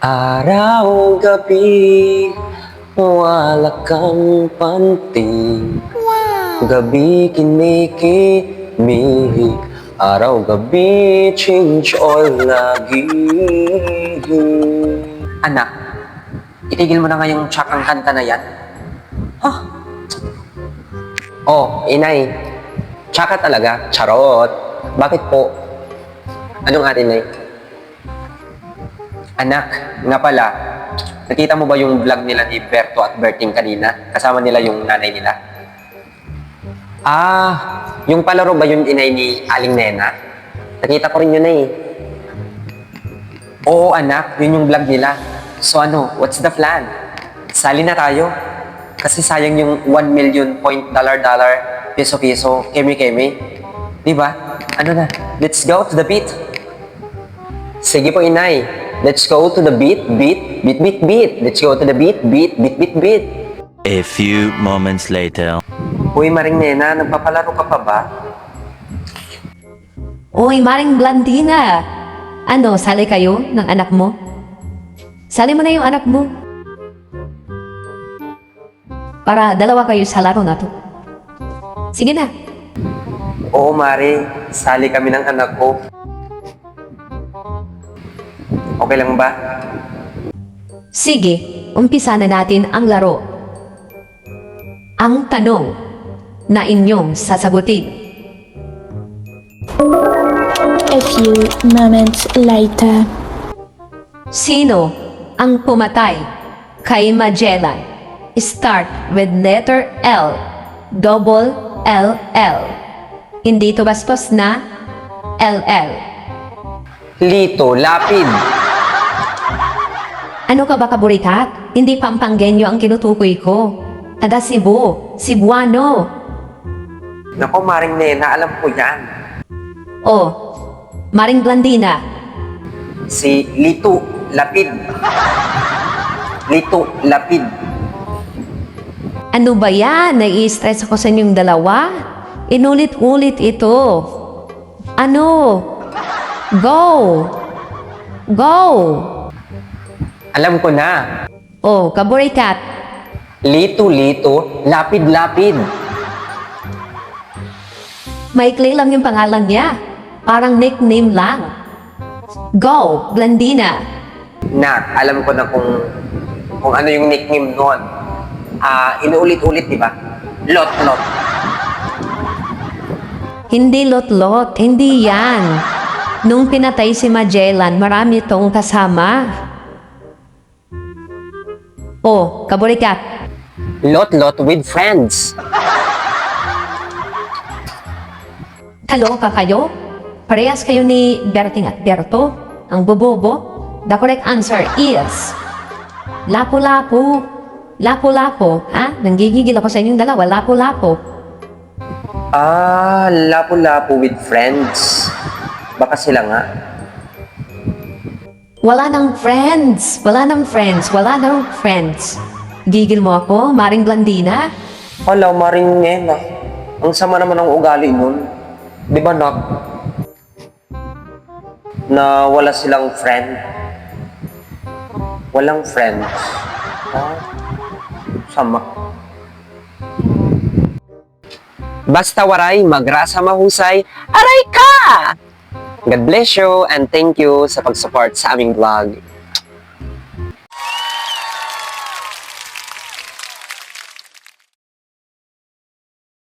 Araw, gabi, wala kang panting. Gabi, kinikimik. Araw, gabi, change all lagi. Anak, itigil mo na nga yung tsakang kanta na yan. Huh? Oh, inay. Tsaka talaga. Charot. Bakit po? Anong atin, nay? Anak, nga pala, nakita mo ba yung vlog nila ni Berto at Berting kanina? Kasama nila yung nanay nila? Ah, yung palaro ba yung inay ni Aling Nena? Nakita ko rin yun eh. Oo anak, yun yung vlog nila. So ano, what's the plan? Sali na tayo. Kasi sayang yung 1 million point dollar piso keme. Diba? Ano na, let's go to the beat. Sige po inay. Let's go to the beat. Let's go to the beat. A few moments later. Uy, Maring Nena, nagpapalaro ka pa ba? Uy, Maring Blandina! Ano, sali kayo ng anak mo? Sali mo na yung anak mo. Para dalawa kayo sa laro na to. Sige na. Oo, Mari. Sali kami ng anak ko. Okay lang ba? Sige, umpisa na natin ang laro. Ang tanong na inyong sasagutin. A few moments later. Sino ang pumatay kay Magellan? Start with letter L. Double LL. Hindi to bastos na LL. Lito, lapid. Ano ka ba kaburikat? Hindi Pampanggenyo ang kinutukoy ko. Taga Cebu, Cebuano. Nako, Maring Nena, alam ko yan. Oh, Maring Blandina. Si Lito, lapid. Lito, lapid. Ano ba yan? Nai-stress ako sa inyong dalawa? Inulit-ulit ito. Ano? Go! Go! Alam ko na. Oh, kaburikat. Lito, lapid. Maikli lang yung pangalan niya. Parang nickname lang. Go, Blandina. Nak, alam ko na kung ano yung nickname noon. Inuulit-ulit, di ba? Lot. Hindi lot-lot, hindi yan. Nung pinatay si Magellan, marami tong kasama. Oh, kaburikat. Lot with friends. Kaloka kayo? Parehas kayo ni Berting at Berto? Ang bobobo? The correct answer is lapu-lapu. Lapu-lapu. Ha? Nanggigigil ako sa inyong dalawa. Lapu-lapu. Lapu-lapu with friends. Baka sila nga. Wala nang friends. Gigil mo ako, Maring Blandina? Hala, Maring Nena. Ang sama naman ng ugali nun. Di ba, Nak? Na wala silang friend. Walang friends. Sama. Basta waray, magrasa mahusay, aray ka! God bless you and thank you sa pag-support sa aming vlog.